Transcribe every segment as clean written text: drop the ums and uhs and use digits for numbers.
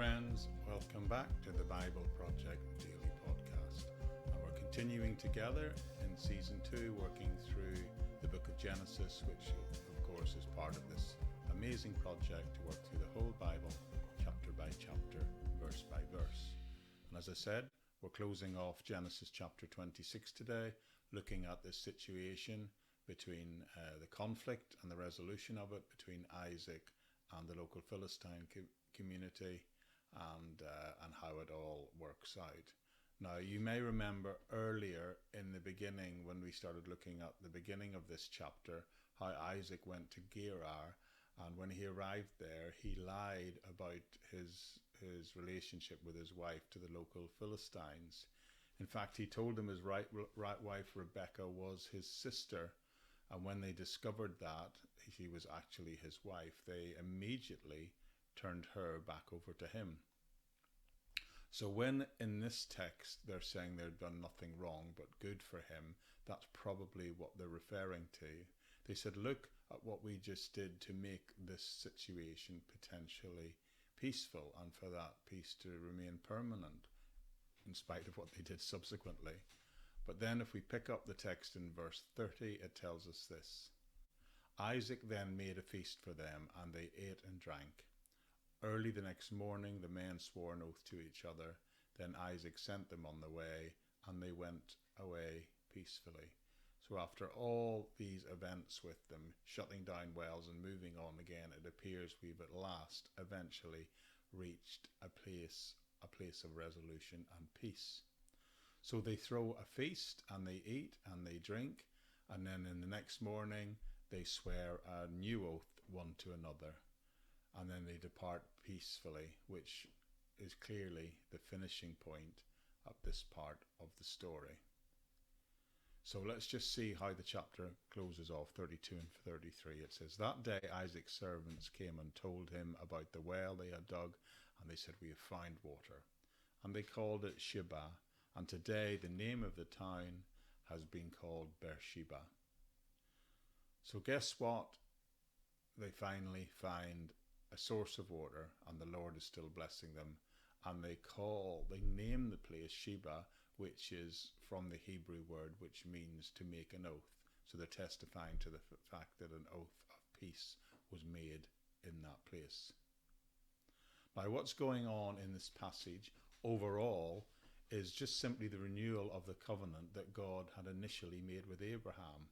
friends, welcome back to the Bible Project Daily Podcast. And we're continuing together in Season 2, working through the book of Genesis, which of course is part of this amazing project to work through the whole Bible, chapter by chapter, verse by verse. And as I said, we're closing off Genesis chapter 26 today, looking at this situation between the conflict and the resolution of it between Isaac and the local Philistine community, and how it all works out. Now, you may remember earlier in the beginning, when we started looking at the beginning of this chapter, how Isaac went to Gerar, and when he arrived there, he lied about his relationship with his wife to the local Philistines. In fact, he told them his right wife Rebecca was his sister, and when they discovered that she was actually his wife, they immediately turned her back over to him. So when in this text they're saying they've done nothing wrong but good for him, that's probably what they're referring to. They said, look at what we just did to make this situation potentially peaceful, and for that peace to remain permanent in spite of what they did subsequently. But then if we pick up the text in verse 30, it tells us this. Isaac then made a feast for them, and they ate and drank. Early the next morning, the men swore an oath to each other. Then Isaac sent them on the way, and they went away peacefully. So after all these events with them, shutting down wells and moving on again, it appears we've at last eventually reached a place of resolution and peace. So they throw a feast, and they eat and they drink, and then in the next morning they swear a new oath one to another. And then they depart peacefully, which is clearly the finishing point of this part of the story. So let's just see how the chapter closes off, 32 and 33. It says, that day Isaac's servants came and told him about the well they had dug, and they said, we have found water. And they called it Sheba, and today the name of the town has been called Beersheba. So guess what? They finally find a source of water, and the Lord is still blessing them. And they name the place Sheba, which is from the Hebrew word which means to make an oath. So they're testifying to the fact that an oath of peace was made in that place. Now, what's going on in this passage overall is just simply the renewal of the covenant that God had initially made with Abraham.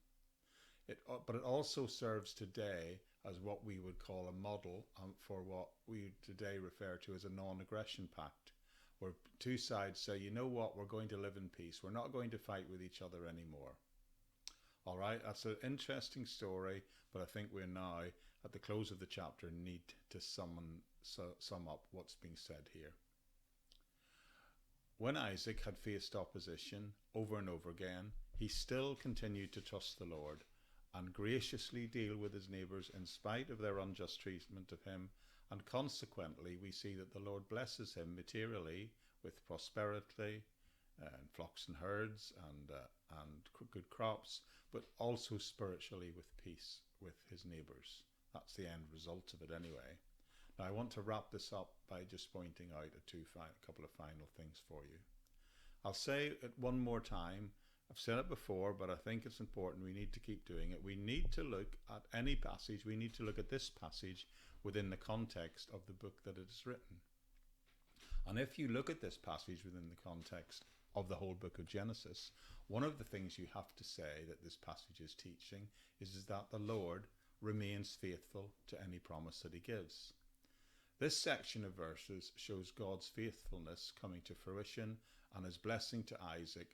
But it also serves today as what we would call a model for what we today refer to as a non-aggression pact, where two sides say, you know what, we're going to live in peace. We're not going to fight with each other anymore. All right, that's an interesting story, but I think we're now at the close of the chapter need to sum up what's being said here. When Isaac had faced opposition over and over again, he still continued to trust the Lord and graciously deal with his neighbours in spite of their unjust treatment of him, and consequently we see that the Lord blesses him materially with prosperity and flocks and herds and good crops, but also spiritually with peace with his neighbours. That's the end result of it anyway. Now I want to wrap this up by just pointing out a couple of final things for you. I'll say it one more time. I've said it before, but I think it's important. We need to keep doing it. We need to look at any passage. We need to look at this passage within the context of the book that it is written. And if you look at this passage within the context of the whole book of Genesis, one of the things you have to say that this passage is teaching is that the Lord remains faithful to any promise that he gives. This section of verses shows God's faithfulness coming to fruition and his blessing to Isaac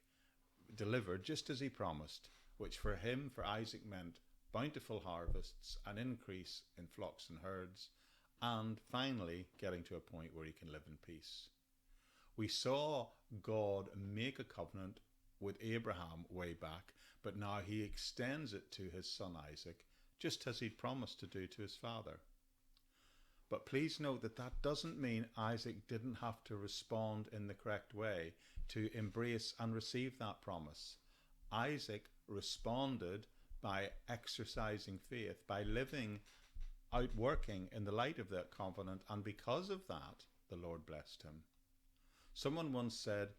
delivered just as he promised, which for Isaac meant bountiful harvests, an increase in flocks and herds, and finally getting to a point where he can live in peace. We saw God make a covenant with Abraham way back, but now he extends it to his son Isaac, just as he'd promised to do to his father. But please note that that doesn't mean Isaac didn't have to respond in the correct way to embrace and receive that promise. Isaac responded by exercising faith, by living out, working in the light of that covenant, and because of that, the Lord blessed him. Someone once said,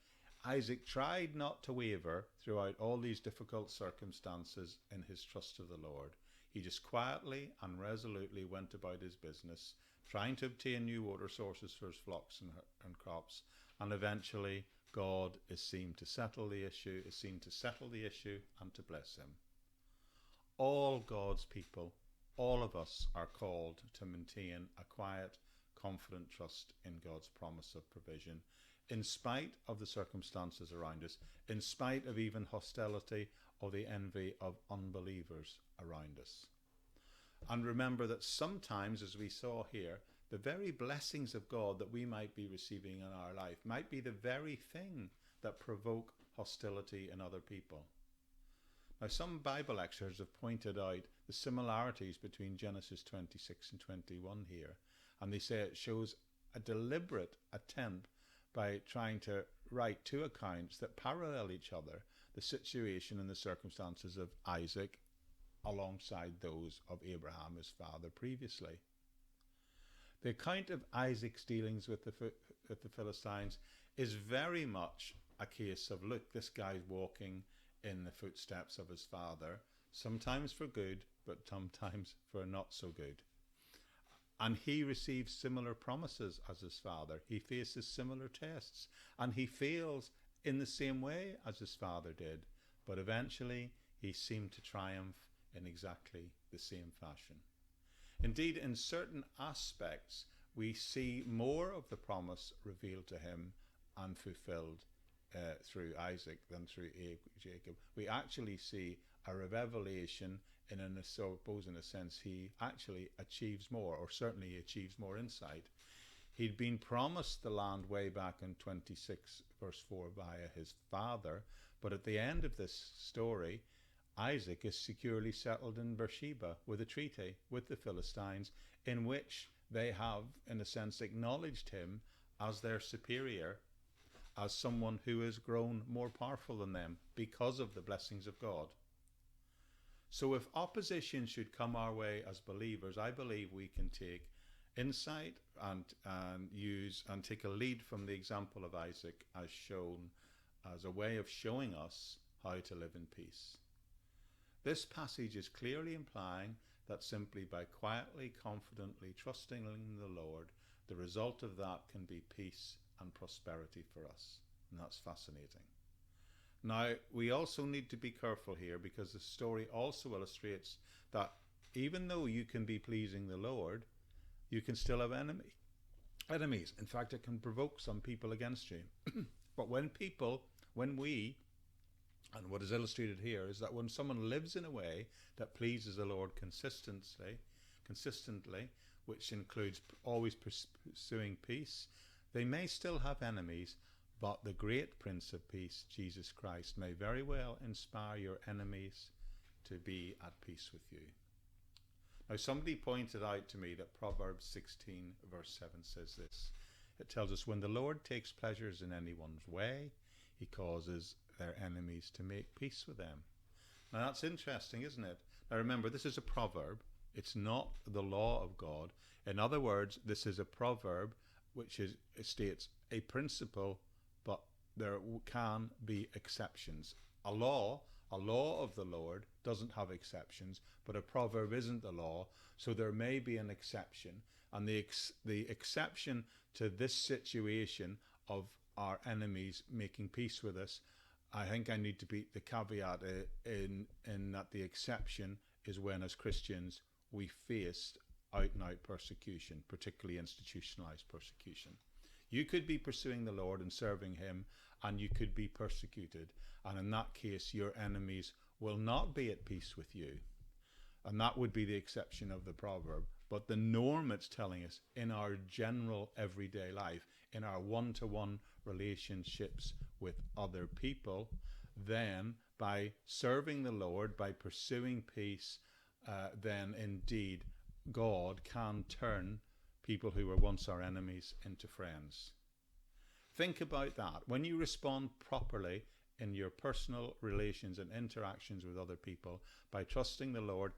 Isaac tried not to waver throughout all these difficult circumstances in his trust of the Lord. He just quietly and resolutely went about his business, trying to obtain new water sources for his flocks and crops, and eventually God is seen to settle the issue, and to bless him. All God's people, all of us, are called to maintain a quiet, confident trust in God's promise of provision, in spite of the circumstances around us, in spite of even hostility or the envy of unbelievers around us. And remember that sometimes, as we saw here, the very blessings of God that we might be receiving in our life might be the very thing that provoke hostility in other people. Now, some Bible lecturers have pointed out the similarities between Genesis 26 and 21 here, and they say it shows a deliberate attempt by trying to write two accounts that parallel each other, the situation and the circumstances of Isaac alongside those of Abraham, his father, previously. The account of Isaac's dealings with the Philistines is very much a case of, look, this guy's walking in the footsteps of his father, sometimes for good, but sometimes for not so good. And he receives similar promises as his father. He faces similar tests, and he fails in the same way as his father did. But eventually, he seemed to triumph in exactly the same fashion. Indeed, in certain aspects, we see more of the promise revealed to him and fulfilled through Isaac than through Jacob. We actually see a revelation in a sense, he actually achieves more, or certainly he achieves more insight. He'd been promised the land way back in 26 verse 4 via his father, but at the end of this story, Isaac is securely settled in Beersheba with a treaty with the Philistines, in which they have, in a sense, acknowledged him as their superior, as someone who has grown more powerful than them because of the blessings of God. So if opposition should come our way as believers, I believe we can take insight and take a lead from the example of Isaac as shown as a way of showing us how to live in peace. This passage is clearly implying that simply by quietly, confidently trusting in the Lord, the result of that can be peace and prosperity for us. And that's fascinating. Now, we also need to be careful here, because the story also illustrates that even though you can be pleasing the Lord, you can still have enemies. In fact, it can provoke some people against you. But what is illustrated here is that when someone lives in a way that pleases the Lord consistently, which includes always pursuing peace, they may still have enemies, but the great Prince of Peace, Jesus Christ, may very well inspire your enemies to be at peace with you. Now, somebody pointed out to me that Proverbs 16 verse 7 says this. It tells us, when the Lord takes pleasures in anyone's way, he causes their enemies to make peace with them. Now, that's interesting, isn't it? Now, remember, this is a proverb. It's not the law of God. In other words, this is a proverb which states a principle, but there can be exceptions. A law of the Lord doesn't have exceptions, but a proverb isn't the law, so there may be an exception. And the exception to this situation of our enemies making peace with us, I think I need to be the caveat in that the exception is when, as Christians, we faced out-and-out persecution, particularly institutionalized persecution. You could be pursuing the Lord and serving him, and you could be persecuted. And in that case, your enemies will not be at peace with you. And that would be the exception of the proverb. But the norm, it's telling us, in our general everyday life, in our one-to-one relationships with other people, then by serving the Lord, by pursuing peace, then indeed God can turn people who were once our enemies into friends. Think about that. When you respond properly in your personal relations and interactions with other people, by trusting the Lord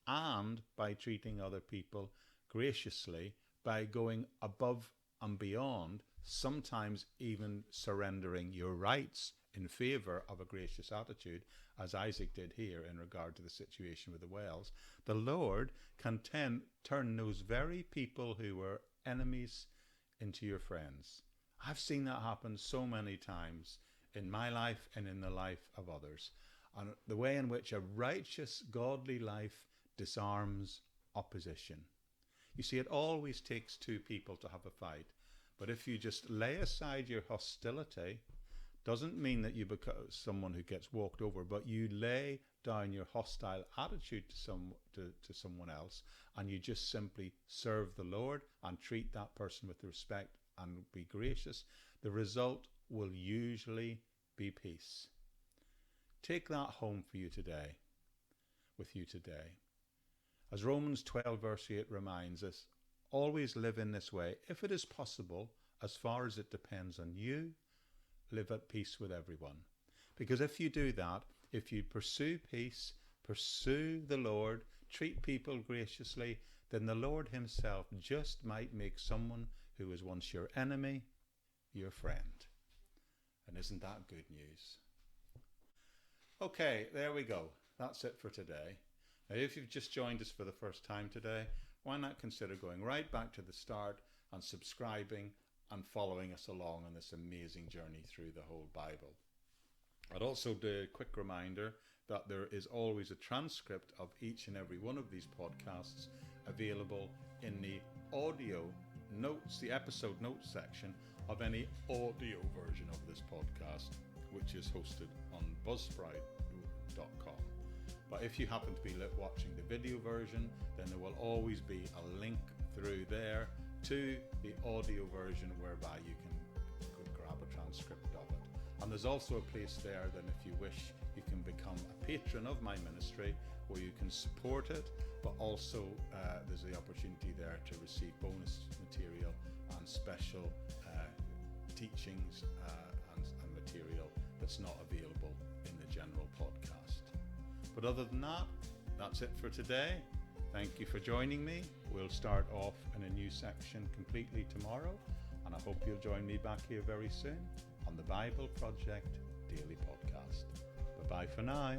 and by treating other people graciously, by going above and beyond, sometimes even surrendering your rights in favor of a gracious attitude, as Isaac did here in regard to the situation with the whales, the Lord can turn those very people who were enemies into your friends. I've seen that happen so many times in my life and in the life of others. And the way in which a righteous, godly life disarms opposition. You see, it always takes two people to have a fight. But if you just lay aside your hostility, doesn't mean that you become someone who gets walked over, but you lay down your hostile attitude to someone else, and you just simply serve the Lord and treat that person with respect and be gracious, the result will usually be peace. Take that home for you today, with you today. As Romans 12 verse 8 reminds us, always live in this way, if it is possible, as far as it depends on you, live at peace with everyone. Because if you do that, if you pursue peace, pursue the Lord, treat people graciously, then the Lord himself just might make someone who was once your enemy your friend. And isn't that good news? Okay, there we go. That's it for today. Now, if you've just joined us for the first time today, why not consider going right back to the start and subscribing and following us along on this amazing journey through the whole Bible. I'd also do a quick reminder that there is always a transcript of each and every one of these podcasts available in the audio notes, the episode notes section of any audio version of this podcast, which is hosted on buzzsprout.com. But if you happen to be watching the video version, then there will always be a link through there to the audio version whereby you can grab a transcript of it. And there's also a place there that if you wish, you can become a patron of my ministry where you can support it, but also there's the opportunity there to receive bonus material and special teachings and material that's not available in the general podcast. But other than that, that's it for today. Thank you for joining me. We'll start off in a new section completely tomorrow, and I hope you'll join me back here very soon on the Bible Project Daily Podcast. Bye-bye for now.